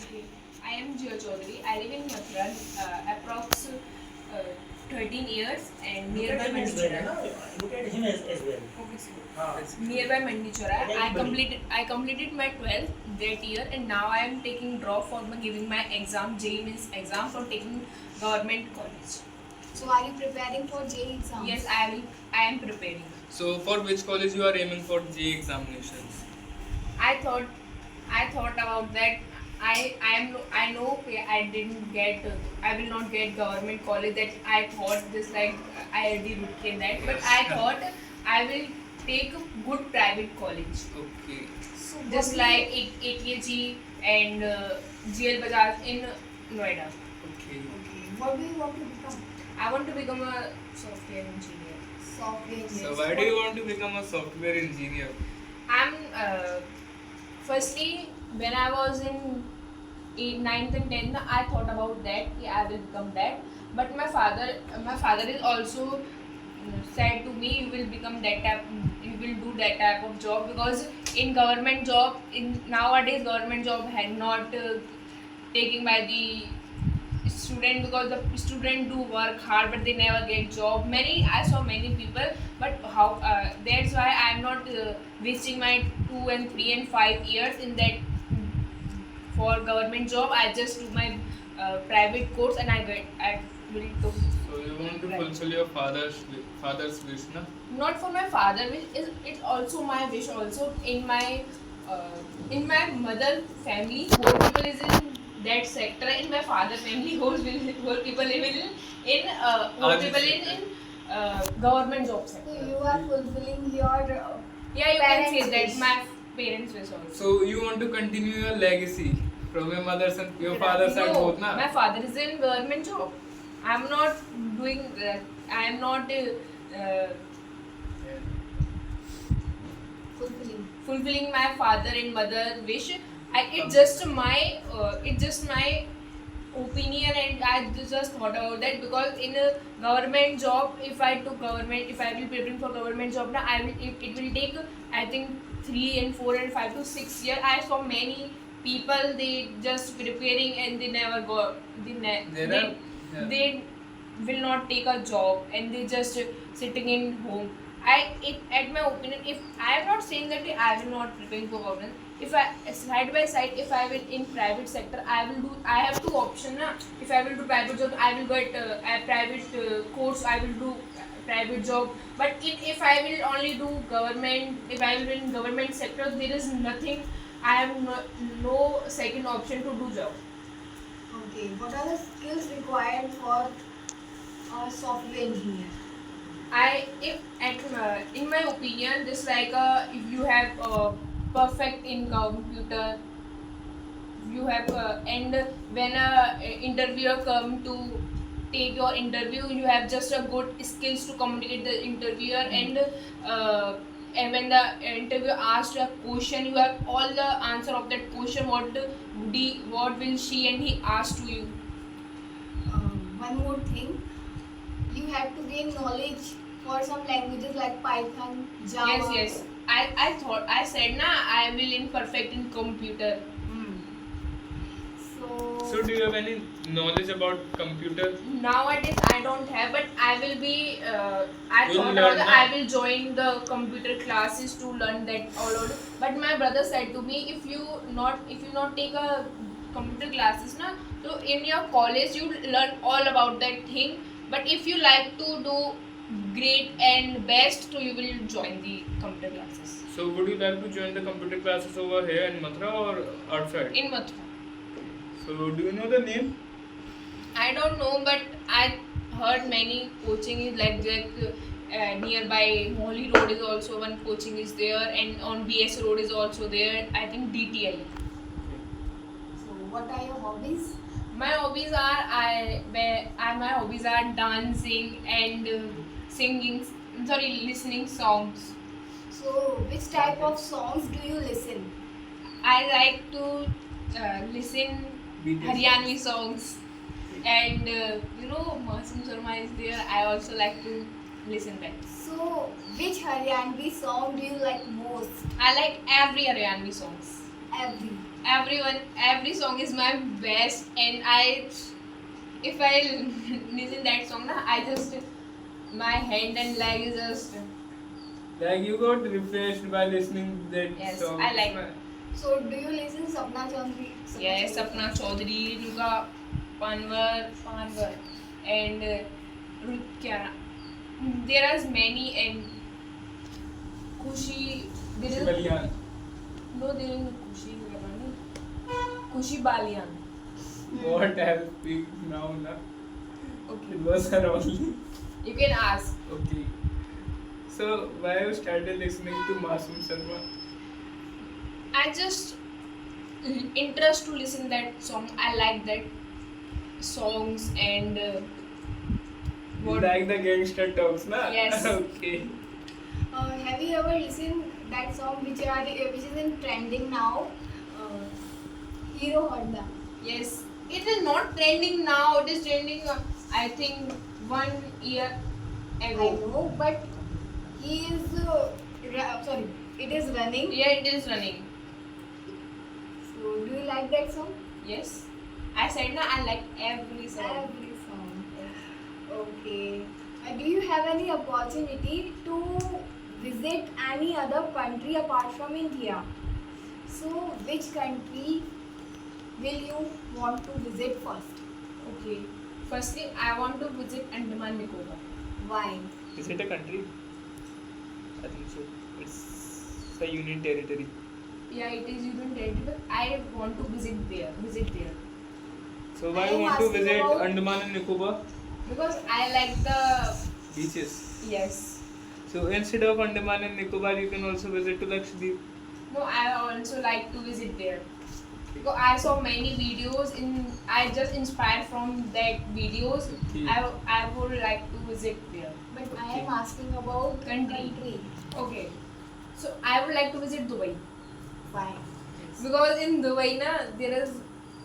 Okay. I am Jio Chaudhary. I live in Mathura, approx 13 years and Look nearby at him as well, Mandichora. no? Look at him as well. Okay, sir. Ah. Nearby Mandichora. Anybody. I completed my 12th that year and now I am taking drop for giving my exam, JEE means exam for taking government college. So are you preparing for JEE exams? Yes, I am preparing. So for which college you are aiming for JEE examinations? I thought about that. I know okay, I will not get government college that I thought this like IIT Roorkee that, but I thought I will take a good private college Okay. So just like ATAG and GL Bajaj in Noida. Okay. Okay. What do you want to become? I want to become a software engineer. Software engineer. So why do you want to become a software engineer? I'm firstly when I was in 9th and 10th, I thought about that. Yeah, I will become that. But my father is also said to me, you will become that type. You will do that type of job because in government job, in nowadays government job had not taken by the student because the student do work hard but they never get job. I saw many people, but how that's why I am not wasting my 2 and 3 and 5 years in that for government job. I just do my private course and I will do. So you want to Right. fulfill your father's wish, na? Not for my father wish, it's also my wish also in my mother family whole people is in that sector. In my father family whole people live whole people in government job So sector. you are fulfilling your Yeah, you can say parents' that wish. my parents wish also. So you want to continue your legacy from your mother's and your father's side No, both, na? my father is in government job. I'm not doing that. I am not fulfilling my father and mother wish. It's just my opinion and I just thought about that because in a government job, if I will prepare for government job now, it will take I think 3 and 4 and 5 to 6 years. I saw many people they just preparing and they never go they will not take a job and they just sitting in home. At my opinion, if I am not saying that I will not preparing for government, if I side by side, if I will in private sector, I will do. I have two options. Na? If I will do private job, I will get a private course. I will do private job. But if I will only do government, if I will in government sector, there is nothing. I have no second option to do job. Okay. What are the skills required for a software engineer? In my opinion, just like if you have perfect in computer, you have and when a interviewer come to take your interview, you have just a good skills to communicate the interviewer and when the interviewer asked a question, you have all the answer of that question. What will she and he ask to you? One more thing. You have to gain knowledge for some languages like Python, Java. Yes. I said na I will in perfect in computer. Hmm. So do you have any knowledge about computer? Nowadays I don't have, but I will be. I You'll thought learn about now. I will join the computer classes to learn that all out. But my brother said to me, if you not take a computer classes na, so in your college you learn all about that thing. But if you like to do great and best, so you will join the computer classes So would you like to join the computer classes over here in Mathura or outside? in Mathura. So do you know the name? I don't know, but I heard many coaching is like nearby Mohli Road is also one coaching is there, and on BS Road is also there. I think DTI. So what are your hobbies? My hobbies are dancing and singing. Sorry, listening songs. So which type of songs do you listen? I like to listen BTS. Haryanvi songs, and Masoom Sharma is there. I also like to listen that. So which Haryanvi song do you like most? I like every Haryanvi songs. Every. every song is my best, and if I listen that song, na, I just my hand and leg is just Like you got refreshed by listening that Yes, song. I like So do you listen Sapna Chaudhary? yes, Sapna Chaudhary, Nuka Panwar, and Ruth there are many, and Kushi. There is Baliyan. no, there is Kushi. Kushi Balian. What else speak now? Na? Okay, It was her only. you can ask. Okay. So why you started listening to Masoom Sharma? I just interest to listen that song. I like that songs and You like the gangster talks, na? Yes. Okay. Have you ever listened that song which is in trending now? Hero Honda. yes, it is not trending now. It is trending. I think 1 year I ago. know, but he is sorry. It is running. Yeah, it is running. So do you like that song? Yes, I said na I like every song. Every song. Okay. Do you have any opportunity to visit any other country apart from India? So, which country will you want to visit first? Okay. Firstly, I want to visit Andaman Nicobar. Why? Is it a country? I think so. It's a union territory. Yeah, it is Union Territory, but I want to visit there. So why I you am want to asking visit about- Andaman and Nicobar Because I like the beaches? yes. So instead of Andaman and Nicobar, you can also visit to Lakshadweep. No, I also like to visit there. Because I saw many videos I just inspired from that videos. Okay. I would like to visit there. But I Okay. am asking about Country. Okay. So I would like to visit Dubai. Why? Because in Dubai na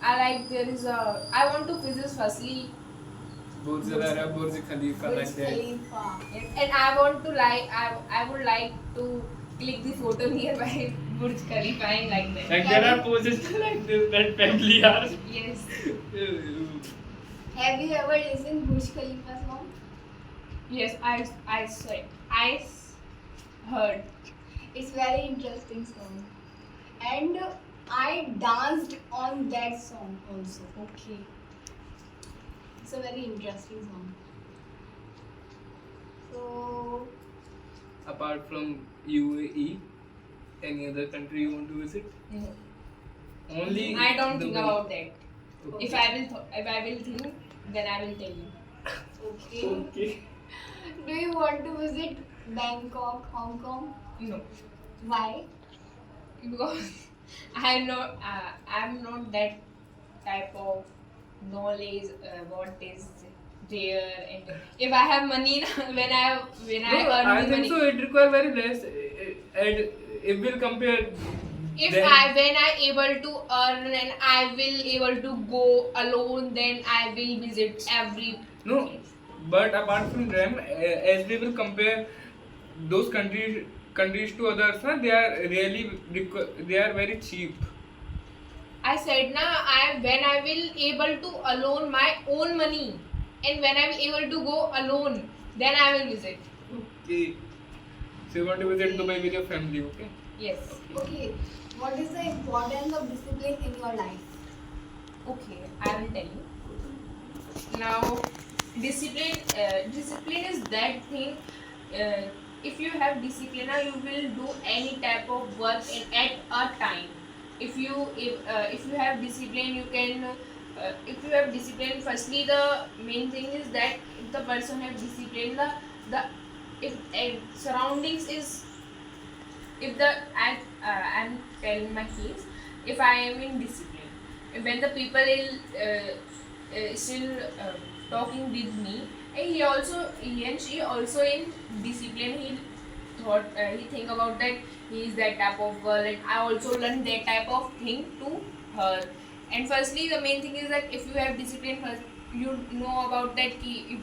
I want to visit firstly Burj Al Arab, Burj Khalifa, Burj like that. Khalifa. and I would like to click the photo nearby Burj Khalifa and like that. Like there are poses like this that family are. Yes. Have you ever listened Burj Khalifa song? Yes, I heard. It's very interesting song. And I danced on that song also. Okay. It's a very interesting song. So, Apart from UAE, any other country you want to visit? No. Only. I don't think Dubai. about that. Okay. If I will think, then I will tell you. okay. Okay. Do you want to visit Bangkok, Hong Kong? No, Why? because I'm not that type of knowledge what is there, and if I have money when I No, earn I the think money. so. It requires very less, and if we'll compare. If then- when I able to earn and I will able to go alone, then I will visit every No, place. but apart from them, as we will compare those countries to others, na, they are they are very cheap. I said na when I will able to alone my own money, and when I will able to go alone, then I will visit. Okay. So you want to visit Dubai with your family, okay? Yes. Okay. What is the importance of discipline in your life? Okay, I will tell you. Now, discipline is that thing. If you have discipline, you will do any type of work at a time. If you have discipline, you can. If you have discipline, firstly the main thing is that if the person have discipline, the if surroundings is if the I'm telling my case, if I am in discipline, when the people is still talking with me, and he and she also in discipline, he think about that he is that type of girl, and I also learn that type of thing to her. And firstly the main thing is that if you have discipline, first you know about that you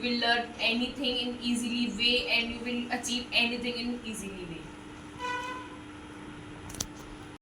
will learn anything in easily way, and you will achieve anything in easily way.